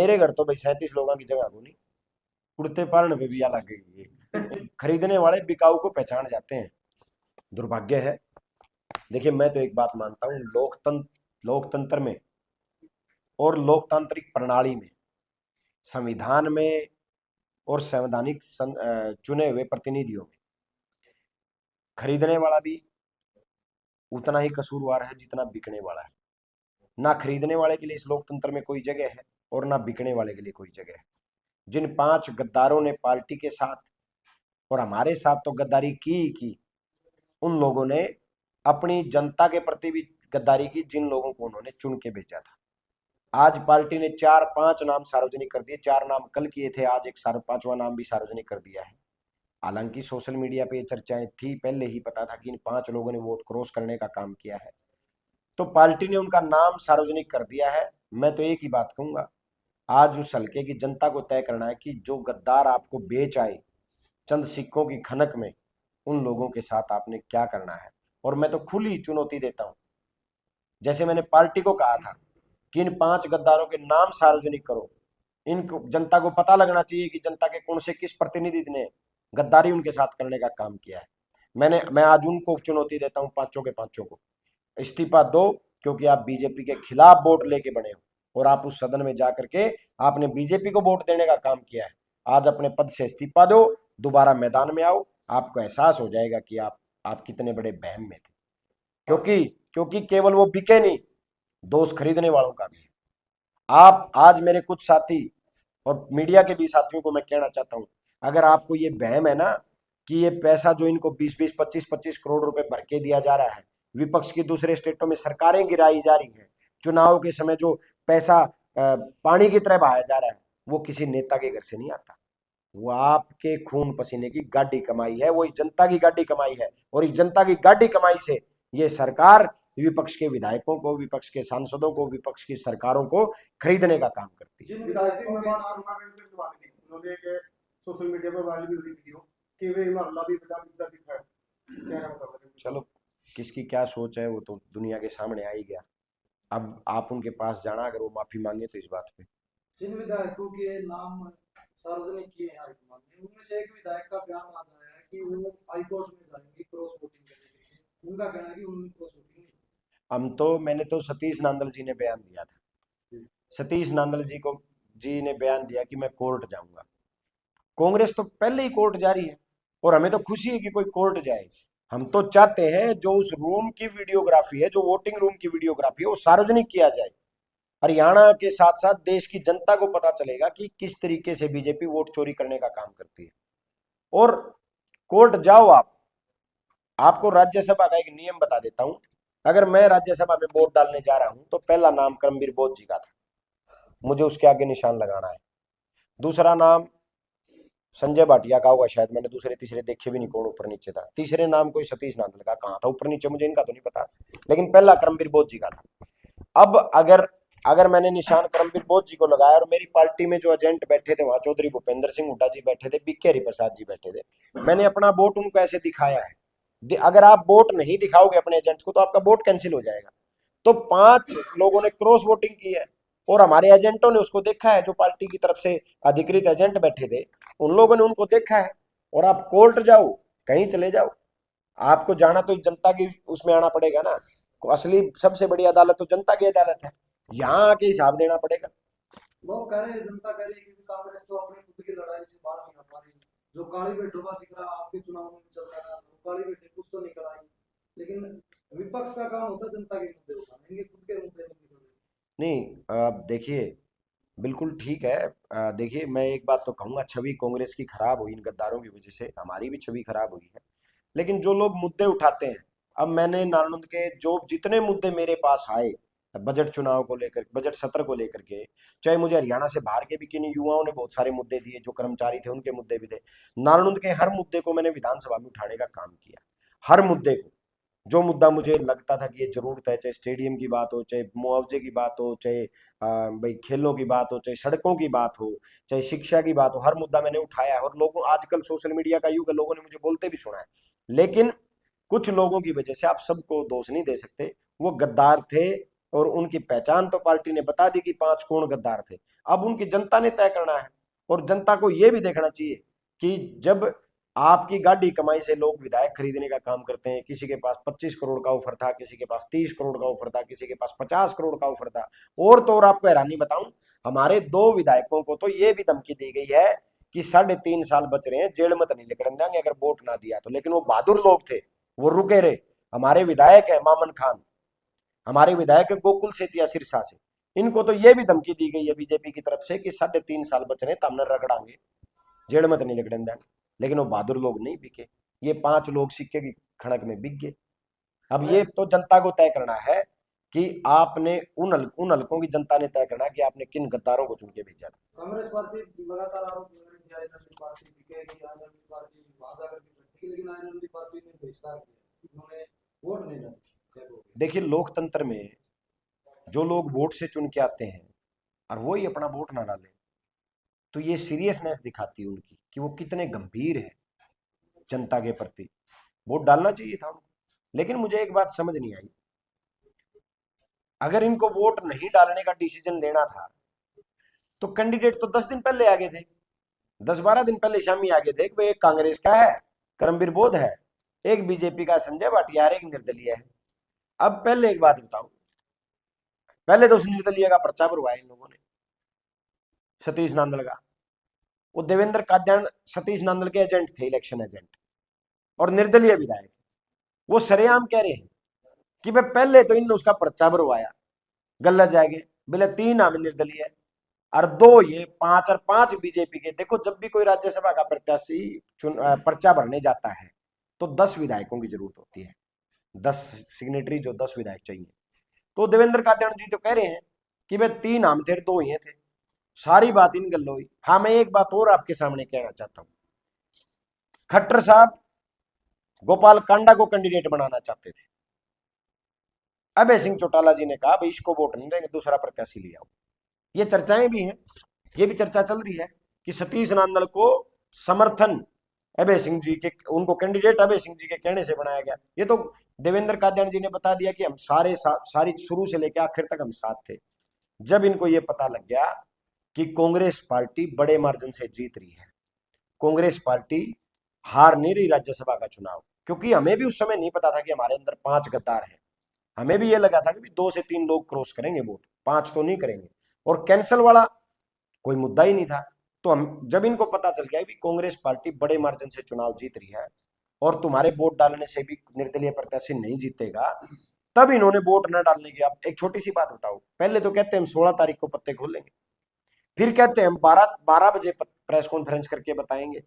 मेरे घर तो भाई 37 लोगों की जगह को नहीं, कुर्ते पालने पे भी अलग है। खरीदने वाले बिकाऊ को पहचान जाते हैं। दुर्भाग्य है। देखिए, मैं तो एक बात मानता हूँ, लोकतंत्र में और लोकतांत्रिक प्रणाली में, संविधान में और चुने हुए प्रतिनिधियों में खरीदने वाला भी उतना ही कसूरवार है जितना बिकने वाला है। ना खरीदने वाले के लिए इस लोकतंत्र में कोई जगह है और ना बिकने वाले के लिए कोई जगह है। जिन 5 गद्दारों ने पार्टी के साथ और हमारे साथ तो गद्दारी की ही की, उन लोगों ने अपनी जनता के प्रति भी गद्दारी की, जिन लोगों को उन्होंने चुन के भेजा था। आज पार्टी ने 4-5 नाम सार्वजनिक कर दिए। 4 नाम कल किए थे, आज एक 5वां नाम भी सार्वजनिक कर दिया है। हालांकि सोशल मीडिया पे ये चर्चाएं थी, पहले ही पता था कि इन 5 लोगों ने वोट क्रॉस करने का काम किया है, तो पार्टी ने उनका नाम सार्वजनिक कर दिया है। मैं तो एक ही बात कहूंगा, आज उस हल्के की जनता को तय करना है कि जो गद्दार आपको बेच आए चंद सिक्कों की खनक में, उन लोगों के साथ आपने क्या करना है। और मैं तो खुली चुनौती देता हूं, जैसे मैंने पार्टी को कहा था कि इन 5 गद्दारों के नाम सार्वजनिक करो। इनको जनता को पता लगना चाहिए कि जनता के कौन से किस प्रतिनिधि ने गद्दारी उनके साथ करने का काम किया है। मैं आज उनको चुनौती देता हूं, पांचों के पांचों को, इस्तीफा दो, क्योंकि आप बीजेपी के खिलाफ वोट लेके बने हो और आप उस सदन में जाकर के आपने बीजेपी को वोट देने का काम किया है। आज अपने पद से इस्तीफा दो, दोबारा मैदान में आओ, आपको एहसास हो जाएगा कि आप कितने बड़े बहम में थे। क्योंकि क्योंकि केवल वो बिके नहीं, दोस्त खरीदने वालों का भी है। आप आज मेरे कुछ साथी और मीडिया के भी साथियों को मैं कहना चाहता हूं, अगर आपको ये वहम है ना कि ये पैसा जो इनको 20-20, 25-25 करोड़ रुपए भर के दिया जा रहा है, विपक्ष की दूसरे स्टेटों में सरकारें गिराई जा रही हैं, चुनाव के समय जो पैसा पानी की तरह बहाया जा रहा है, वो किसी नेता के घर से नहीं आता। वो आपके खून पसीने की गाड़ी कमाई है, वो इस जनता की गाड़ी कमाई है। और इस जनता की गाड़ी कमाई से ये सरकार विपक्ष के विधायकों को, विपक्ष के सांसदों को, विपक्ष की सरकारों को खरीदने का काम करती है। सोशल मीडिया पर वायरल भी हो रही वीडियो कि वे मोहल्ला भी बड़ा दिखा है, क्या मतलब। चलो, किसकी क्या सोच है वो तो दुनिया के सामने आ ही गया। अब आप उनके पास जाना, अगर वो माफी मांगे तो इस बात पे। जिन विधायकों के नाम सार्वजनिक किए हैं हाईकमान ने, उनमें से एक विधायक का बयान आ रहा है कि वो हाईकोर्ट में जाएंगे क्रॉस वोटिंग करने के लिए। उनका कहना है कि उन्होंने क्रॉस वोटिंग नहीं। मैंने तो सतीश नांदल जी ने बयान दिया था। सतीश नांदल जी ने बयान दिया कि मैं कोर्ट जाऊंगा। कांग्रेस तो पहले ही कोर्ट जा रही है और हमें तो खुशी है कि कोई कोर्ट जाए। हम तो चाहते हैं जो उस रूम की वीडियोग्राफी है, जो वोटिंग रूम की वीडियोग्राफी है, वो सार्वजनिक किया जाए। हरियाणा के साथ साथ देश की जनता को पता चलेगा कि किस तरीके से बीजेपी वोट चोरी करने का काम करती है। और कोर्ट जाओ आप। आपको राज्यसभा का एक नियम बता देता हूं, अगर मैं राज्यसभा में वोट डालने जा रहा हूं तो पहला नाम करमवीर बोध जी का था, मुझे उसके आगे निशान लगाना है। दूसरा नाम संजय भाटिया का होगा, शायद मैंने दूसरे तीसरे देखे भी नहीं कौन ऊपर नीचे था। तीसरे नाम कोई सतीश नांदल का, कहाँ था ऊपर नीचे मुझे इनका तो नहीं पता, लेकिन पहला करमवीर बोध जी का था। अब अगर अगर मैंने निशान करमवीर बोध जी को लगाया और मेरी पार्टी में जो एजेंट बैठे थे, वहां चौधरी भूपेंद्र सिंह हुड्डा जी बैठे थे, बीके हरिप्रसाद जी बैठे थे, मैंने अपना वोट उनको ऐसे दिखाया है। अगर आप वोट नहीं दिखाओगे अपने एजेंट को तो आपका वोट कैंसिल हो जाएगा। तो 5 लोगों ने क्रॉस वोटिंग की है और हमारे एजेंटों ने उसको देखा है, जो पार्टी की तरफ से अधिकृत एजेंट बैठे थे, उन लोगों ने उनको देखा है। और आप कोर्ट जाओ, कहीं चले जाओ, आपको जाना तो जनता की उसमें आना पड़ेगा ना। असली सबसे बड़ी अदालत तो जनता की अदालत है, यहाँ आके हिसाब देना पड़ेगा। वो कह रहे हैं, जनता कह रही है कि कांग्रेस तो अपनी खुद की लड़ाई से बाहर नहीं आ पा रही। जो काली बेटों का जिक्र आपके चुनाव में चल रहा है, काली बेटे कुछ तो नहीं कराई। लेकिन विपक्ष का काम होता है जनता के मुद्दे उठाने, इनके खुद के मुद्दे नहीं निकल रहे। नहीं, देखिए, बिल्कुल ठीक है। देखिए, मैं एक बात तो कहूंगा, छवि कांग्रेस की खराब हुई इन गद्दारों की वजह से, हमारी भी छवि खराब हुई है। लेकिन जो लोग मुद्दे उठाते हैं, अब मैंने नालंद के जो जितने मुद्दे मेरे पास आए, बजट चुनाव को लेकर, बजट सत्र को लेकर के, चाहे मुझे हरियाणा से बाहर के भी किन युवाओं ने बहुत सारे मुद्दे दिए, जो कर्मचारी थे उनके मुद्दे भी थे, नालंद के हर मुद्दे को मैंने विधानसभा में उठाने का काम किया। हर मुद्दे को, जो मुद्दा मुझे लगता था कि ये जरूरत है, चाहे स्टेडियम की बात हो, चाहे मुआवजे की बात हो, चाहे भाई खेलों की बात हो, चाहे सड़कों की बात हो, चाहे शिक्षा की बात हो, हर मुद्दा मैंने उठाया है। और लोगों, आजकल सोशल मीडिया का युग है, लोगों ने मुझे बोलते भी सुना है। लेकिन कुछ लोगों की वजह से आप सबको दोष नहीं दे सकते, वो गद्दार थे, और उनकी पहचान तो पार्टी ने बता दी कि 5 कौन गद्दार थे। अब उनकी जनता ने तय करना है, और जनता को यह भी देखना चाहिए कि जब आपकी गाड़ी कमाई से लोग विधायक खरीदने का काम करते हैं, किसी के पास 25 करोड़ का ऑफर था, किसी के पास 30 करोड़ का ऑफर था, किसी के पास 50 करोड़ का ऑफर था। और तो और आपको हैरानी बताऊं, हमारे 2 विधायकों को तो यह भी धमकी दी गई है कि 3.5 साल बच रहे हैं, जेल मत नहीं निकलने देंगे अगर वोट ना दिया तो। लेकिन वो बहादुर लोग थे, वो रुके रहे। हमारे विधायक है मामन खान, हमारे विधायक गोकुल सेतिया सिरसा से, इनको तो यह भी धमकी दी गई है बीजेपी की तरफ से कि 3.5 साल बच रहे, तमने रगड़ांगे, जेल मत नहीं लगने देंगे। लेकिन वो बहादुर लोग नहीं बिके, ये 5 लोग सिक्के की खड़क में बिक गए। अब ये तो जनता को तय करना है कि आपने उन हलकों की जनता ने तय करना कि आपने किन गद्दारों को चुन के भेजा था। कांग्रेस पार्टी लगातार आरोप लगा रही है आजादी पार्टी बिकेगी, आजादी पार्टी वहां जाकर के बैठेगी, लेकिन आजादी पार्टी ने बहिष्कार किया, उन्होंने वोट नहीं डाला। देखिए, लोकतंत्र में जो लोग वोट से चुन के आते हैं और वो ही अपना वोट ना डाले, तो ये सीरियसनेस दिखाती है उनकी कि वो कितने गंभीर है जनता के प्रति। वोट डालना चाहिए था उनको। लेकिन मुझे एक बात समझ नहीं आई, अगर इनको वोट नहीं डालने का डिसीजन लेना था तो कैंडिडेट तो 10 दिन पहले आगे थे, 10-12 दिन पहले शामी आगे थे कि भाई एक कांग्रेस का है करमबीर बोध है, एक बीजेपी का संजय भाटिया है, एक निर्दलीय है। अब पहले एक बात बताओ, पहले तो उस निर्दलीय का पर्चा भरवाया इन लोगों ने, सतीश नांदल का। वो देवेंद्र काद्यान सतीश नांदल के एजेंट थे, इलेक्शन एजेंट, और निर्दलीय विधायक। वो सरेआम कह रहे हैं कि भाई पहले तो इनने उसका पर्चा भरवाया, गलत जाएंगे बोले 3 नाम निर्दलीय और 2 ये 5 और 5 बीजेपी के। देखो, जब भी कोई राज्यसभा का प्रत्याशी पर्चा भरने जाता है तो 10 विधायकों की जरूरत होती है, 10 सिग्नेटरी, जो 10 विधायक चाहिए। तो देवेंद्र कात्यायन जी तो कह रहे हैं कि भाई 3 हम थे, 2 ये थे, सारी बात इन गल्लों हुई। हाँ, मैं एक बात और आपके सामने कहना चाहता हूं, खट्टर साहब गोपाल कांडा को कैंडिडेट बनाना चाहते थे। अभय सिंह चौटाला जी ने कहा भाई इसको वोट नहीं देंगे, दूसरा प्रत्याशी ले आओ। ये चर्चाएं भी हैं, ये भी चर्चा चल रही है कि सतीश नांदल को समर्थन अभय सिंह जी के, उनको कैंडिडेट अभय सिंह जी के कहने से बनाया गया। ये तो देवेंद्र कात्यायन जी ने बता दिया कि हम सारी शुरू से लेकर आखिर तक हम साथ थे। जब इनको ये पता लग गया कि कांग्रेस पार्टी बड़े मार्जिन से जीत रही है, कांग्रेस पार्टी हार नहीं रही राज्यसभा का चुनाव, क्योंकि हमें भी उस समय नहीं पता था कि हमारे अंदर 5 गद्दार हैं। हमें भी ये लगा था कि 2 से 3 लोग क्रॉस करेंगे वोट, 5 तो नहीं करेंगे, और कैंसल वाला कोई मुद्दा ही नहीं था। तो हम, जब इनको पता चल गया कि कांग्रेस पार्टी बड़े मार्जिन से चुनाव जीत रही है और तुम्हारे वोट डालने से भी निर्दलीय प्रत्याशी नहीं जीतेगा, तब इन्होंने वोट न डालने की। अब एक छोटी सी बात बताओ, पहले तो कहते हैं हम 16 तारीख को पत्ते खोलेंगे, फिर कहते हैं हम 12 बजे प्रेस कॉन्फ्रेंस करके बताएंगे,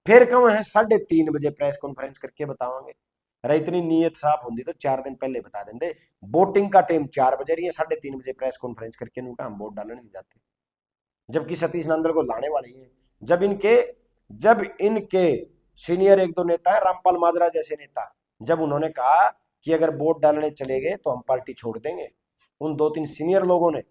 फिर कहो है 3:30 बजे प्रेस कॉन्फ्रेंस करके बताओगे। अरे इतनी नीयत साफ होती तो 4 दिन पहले बता देंगे। वोटिंग का टाइम 4 बजे रही है, 3:30 बजे प्रेस कॉन्फ्रेंस करके उनका हम वोट डालने नहीं जाते, जबकि सतीश नांदल को लाने वाली है। जब इनके सीनियर 1-2 नेता है, रामपाल माजरा जैसे नेता, जब उन्होंने कहा कि अगर वोट डालने चले गए तो हम पार्टी छोड़ देंगे, उन 2-3 सीनियर लोगों ने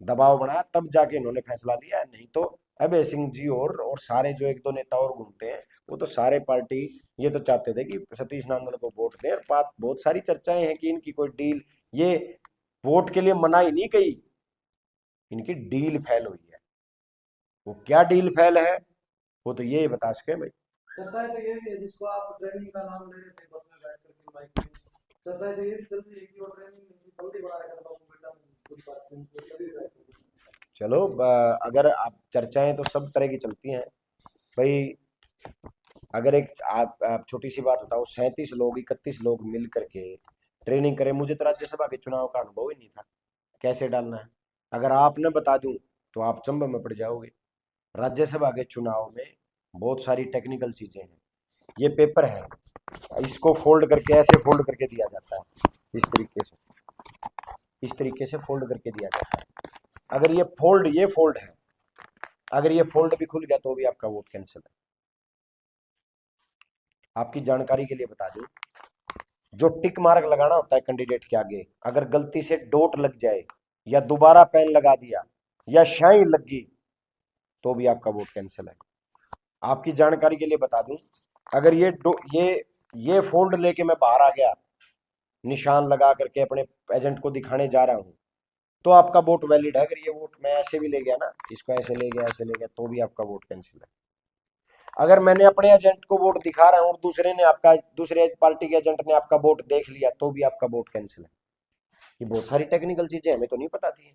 दबाव बनाया, तब जाके इन्होंने फैसला लिया। नहीं तो अभय सिंह जी और सारे जो 1-2 नेता और घूमते हैं, वो तो सारे पार्टी ये तो चाहते थे कि सतीश नांदल को वोट दें। और बात, बहुत सारी चर्चाएं हैं कि इनकी कोई डील, ये वोट के लिए मनाही नहीं कही, इनकी डील फेल हुई है। वो क्या डील फेल है वो तो ये बता सके भाई। चर्चाएं तो ये भी है, जिसको आप ट्रेनिंग का नाम ले रहे थे बस में बैठ करके माइक में, चर्चाएं तो ये भी चल रही है कि वो ट्रेनिंग जल्दी बढ़ाया करता हूँ बेटा, कुछ बात नहीं। चलो, अगर आप, चर्चाएं तो सब तरह की चलती हैं भाई। अगर एक आप छोटी सी बात बताओ, 37 लोग, 31 लोग मिल करके ट्रेनिंग करें। मुझे तो राज्यसभा के चुनाव का अनुभव ही नहीं था, कैसे डालना है। अगर आप न बता दूं तो आप चंब में पड़ जाओगे। राज्यसभा के चुनाव में बहुत सारी टेक्निकल चीजें हैं। ये पेपर है, इसको फोल्ड करके ऐसे फोल्ड करके दिया जाता है, इस तरीके से फोल्ड करके दिया जाता है। अगर ये फोल्ड है, अगर ये फोल्ड भी खुल गया तो भी आपका वोट कैंसिल है। आपकी जानकारी के लिए बता दूं, जो टिक मार्क लगाना होता है कैंडिडेट के आगे, अगर गलती से डॉट लग जाए या दोबारा पेन लगा दिया या शाइन लग गई तो भी आपका वोट कैंसिल है। आपकी जानकारी के लिए बता दूं, अगर ये फोल्ड लेके मैं बाहर आ गया निशान लगा करके अपने एजेंट को दिखाने जा रहा हूँ, तो आपका वोट वैलिड है। अगर ये वोट मैं ऐसे भी ले गया ना, इसको ऐसे ले गया, ऐसे ले गया, तो भी आपका वोट कैंसिल है। अगर मैंने अपने एजेंट को वोट दिखा रहा हूँ और दूसरे पार्टी के एजेंट ने आपका वोट देख लिया, तो भी आपका वोट कैंसिल है। ये बहुत सारी टेक्निकल चीजें हमें तो नहीं पता थी,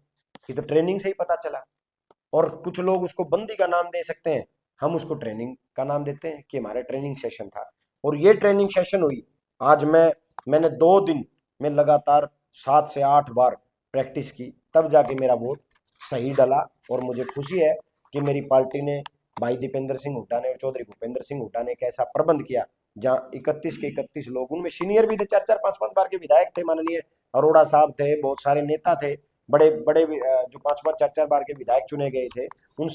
ये तो ट्रेनिंग से ही पता चला। और कुछ लोग उसको बंदी का नाम दे सकते हैं, हम उसको ट्रेनिंग का नाम देते हैं कि हमारा ट्रेनिंग सेशन था। और ये ट्रेनिंग सेशन हुई आज मैंने 2 दिन में लगातार 7 से 8 बार प्रैक्टिस की, तब जाके मेरा वोट सही डला। और मुझे खुशी है कि मेरी पार्टी ने, भाई दीपेंद्र सिंह हुड्डा ने और चौधरी भूपेंद्र सिंह हुड्डा ने एक ऐसा प्रबंध किया जहाँ 31 के 31 लोग, उनमें सीनियर भी थे, 4-4 5-5 बार के विधायक थे, माननीय अरोड़ा साहब थे, बहुत सारे नेता थे, बड़े बड़े जो 5-5 4-4 बार के विधायक चुने गए थे, उन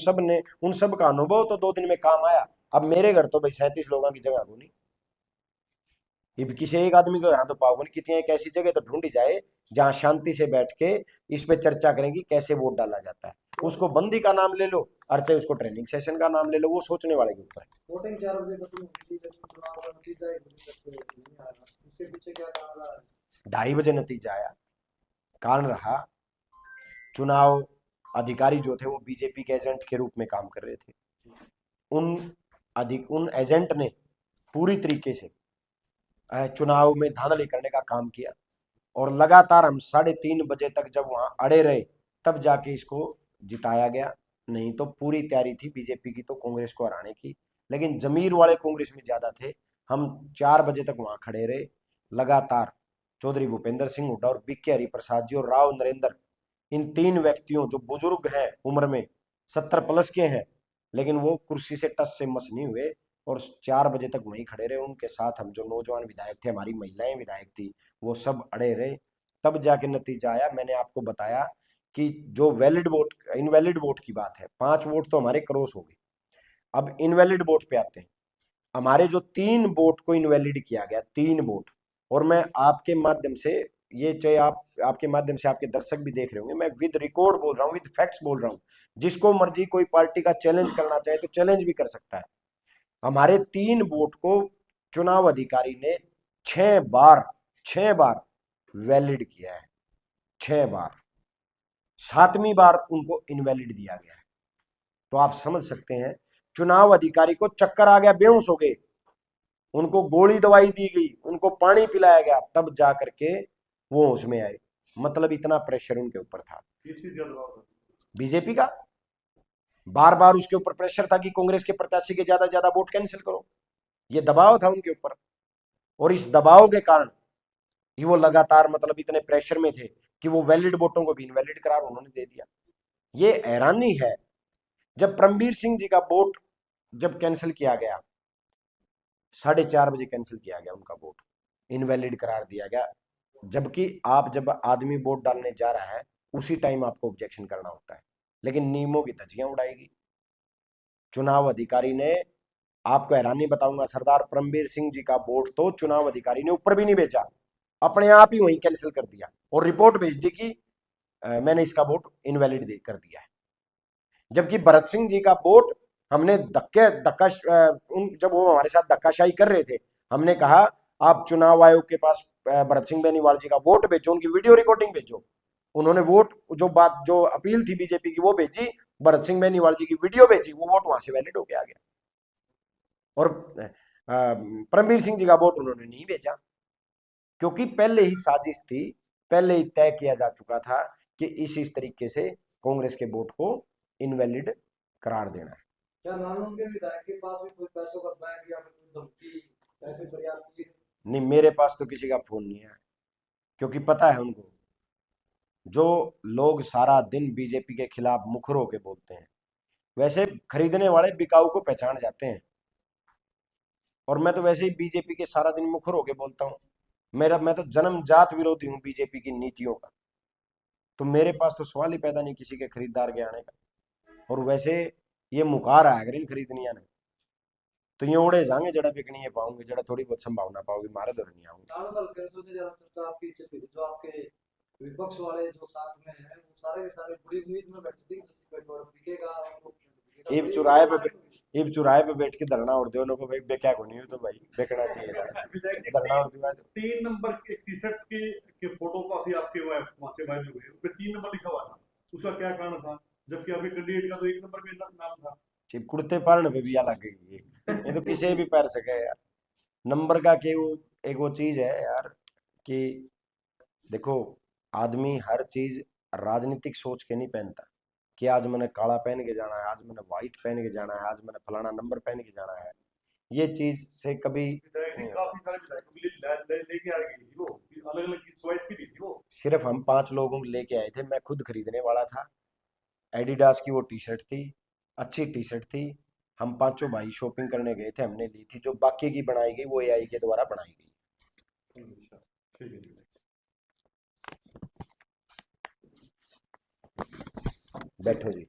सब का अनुभव तो 2 दिन में काम आया। अब मेरे घर तो भाई 37 लोगों की जगह होनी, ये भी किसी एक आदमी को यहाँ तो पाओगे नहीं। कितनी एक ऐसी जगह तो ढूंढी जाए जहां शांति से बैठ के इस पे चर्चा करेंगी कैसे वोट डाला जाता है। उसको बंदी का नाम ले लो और चाहे उसको ट्रेनिंग सेशन का नाम ले लो, वो सोचने वाले के ऊपर है। वोटिंग 4 बजे खत्म होती है, जब चुनाव का नतीजा 1 बजे तक नहीं आ रहा, उसके पीछे क्या कारण रहा है? 2:30 बजे नतीजा आया। कारण रहा, चुनाव अधिकारी जो थे वो बीजेपी के एजेंट के रूप में काम कर रहे थे। उन एजेंट ने पूरी तरीके से चुनाव में धांधली करने का काम किया। और लगातार हम 3:30 बजे तक जब वहां अड़े रहे, तब जाके इसको जिताया गया। नहीं तो पूरी तैयारी थी बीजेपी की तो कांग्रेस को हराने की, लेकिन जमीर वाले कांग्रेस में ज्यादा थे। हम 4 बजे तक वहां खड़े रहे लगातार। चौधरी भूपेंद्र सिंह हुड्डा और बीके हरिप्रसाद जी और राव नरेंद्र, इन 3 व्यक्तियों जो बुजुर्ग हैं उम्र में, 70+ के हैं, लेकिन वो कुर्सी से टस से मस नहीं हुए और 4 बजे तक वहीं खड़े रहे। उनके साथ हम जो नौजवान विधायक थे, हमारी महिलाएं विधायक थी, वो सब अड़े रहे। तब जाके नतीजा आया। मैंने आपको बताया कि जो वैलिड वोट, इनवैलिड वोट की बात है, 5 वोट तो हमारे क्रॉस हो गए। अब इनवैलिड वोट पे आते हैं। हमारे जो 3 वोट को इनवैलिड किया गया, 3 वोट, और मैं आपके माध्यम से, ये चाहे आपके माध्यम से आपके दर्शक भी देख रहे होंगे, मैं विद रिकॉर्ड बोल रहा हूँ, विद फैक्ट्स बोल रहा हूँ। जिसको मर्जी कोई पार्टी का चैलेंज करना चाहे तो चैलेंज भी कर सकता है। हमारे 3 वोट को चुनाव अधिकारी ने 6 बार वैलिड किया है, 6 बार। 7वीं बार उनको इनवैलिड दिया गया है। तो आप समझ सकते हैं, चुनाव अधिकारी को चक्कर आ गया, बेहोश हो गए, उनको गोली दवाई दी गई, उनको पानी पिलाया गया, तब जा करके वो होश में आए। मतलब इतना प्रेशर उनके ऊपर था। बीजेपी का बार बार उसके ऊपर प्रेशर था कि कांग्रेस के प्रत्याशी के ज्यादा ज्यादा वोट कैंसिल करो, ये दबाव था उनके ऊपर। और इस दबाव के कारण ही वो लगातार, मतलब इतने प्रेशर में थे कि वो वैलिड वोटों को भी इनवैलिड करार उन्होंने दे दिया। ये हैरानी है, जब परमबीर सिंह जी का वोट जब कैंसिल किया गया, 4:30 बजे कैंसिल किया गया उनका वोट, इनवैलिड करार दिया गया। जबकि आप जब आदमी वोट डालने जा रहा है उसी टाइम आपको ऑब्जेक्शन करना होता है, लेकिन नियमों की धज्जियां उड़ाएगी चुनाव अधिकारी ने। आपको हैरानी बताऊंगा, सरदार परमबीर सिंह जी का वोट तो चुनाव अधिकारी ने ऊपर भी नहीं भेजा, अपने आप ही वहीं कैंसिल कर दिया और रिपोर्ट भेज दी कि मैंने इसका वोट इनवैलिड कर दिया है। जबकि भरत सिंह जी का वोट हमने जब वो हमारे साथ धक्काशाही कर रहे थे, हमने कहा आप चुनाव आयोग के पास भरत सिंह बेनीवाल जी का वोट भेजो, उनकी वीडियो रिकॉर्डिंग भेजो। उन्होंने वोट, जो अपील थी बीजेपी की वो भेजी, भरत सिंह बेनीवाल जी की वीडियो भेजी, वो वोट वहां से वैलिड होके आ गया। और परमवीर सिंह जी का वोट उन्होंने नहीं भेजा, क्योंकि पहले ही साजिश थी, पहले ही तय किया जा चुका था कि इस तरीके से कांग्रेस के वोट को इनवैलिड करार देना है। क्या नानू के विधायक के पास भी कोई पैसों का बैग या फिर कोई धमकी, ऐसे प्रयास किए? नहीं, मेरे पास तो किसी का फोन नहीं है, क्योंकि पता है उनको, जो लोग सारा दिन बीजेपी के खिलाफ मुखर होके बोलते हैं, वैसे खरीदने वाले बिकाऊ को पहचान जाते हैं। और मैं तो वैसे ही बीजेपी के सारा दिन मुखर होके बोलता हूँ। मैं तो जन्मजात विरोधी हूँ बीजेपी की नीतियों का। तो मेरे पास तो सवाल ही पैदा नहीं किसी के खरीदार के आने का। और वैसे ये मुकार है अगर इन खरीदनिया ने, तो ये उड़े जाएंगे जड़ा बिकनी है पाऊंगे, जड़ा थोड़ी बहुत संभावना पाओगे, मारे दौर नहीं आऊंगे। नानू दल के से ज्यादा चर्चा आपकी चल रही थी, जो आपके विपक्ष वाले जो साथ में हैं वो सारे के सारे बड़ी उम्मीद में बैठे थे कि जैसे पेट्रोल बिकेगा और ये चौराहे पे ये चौराहे पे बैठ के धरना उड़ दो उनको भाई बेक्या को नहीं हो तो भाई बेचना चाहिए था। विधायक जी, धरना उड़ बाद 3 नंबर के टी शर्ट के फोटो काफी आपके वहां से वायरल हुए, उसपे 3 नंबर लिखा हुआ था, उसका क्या कारण था, जबकि आपके कैंडिडेट का तो 1 नंबर पे नाम था। चिप कुर्ते पारने पे भी या लग गई ये तो किसी भी पैर सके यार। नंबर का के वो एक वो चीज है यार कि देखो आदमी हर चीज राजनीतिक सोच के नहीं पहनता कि आज मैंने काला पहन के जाना है, आज मैंने व्हाइट पहन के जाना है, आज मैंने फलाना नंबर पहन के जाना है। ये चीज से कभी विधायक जी काफी सारे विधायकों के लिए लेके आ गई थी वो, अलग अलग चॉइस की भी थी वो। सिर्फ हम 5 लोगों को लेके आए थे, मैं खुद खरीदने वाला था। एडिडास की वो टी शर्ट थी, अच्छी टी शर्ट थी। हम पांचों भाई शॉपिंग करने गए थे, हमने ली थी। जो बाकी की बनाई गई वो एआई के द्वारा बनाई गई। अच्छा, ठीक है जी। बैठो जी।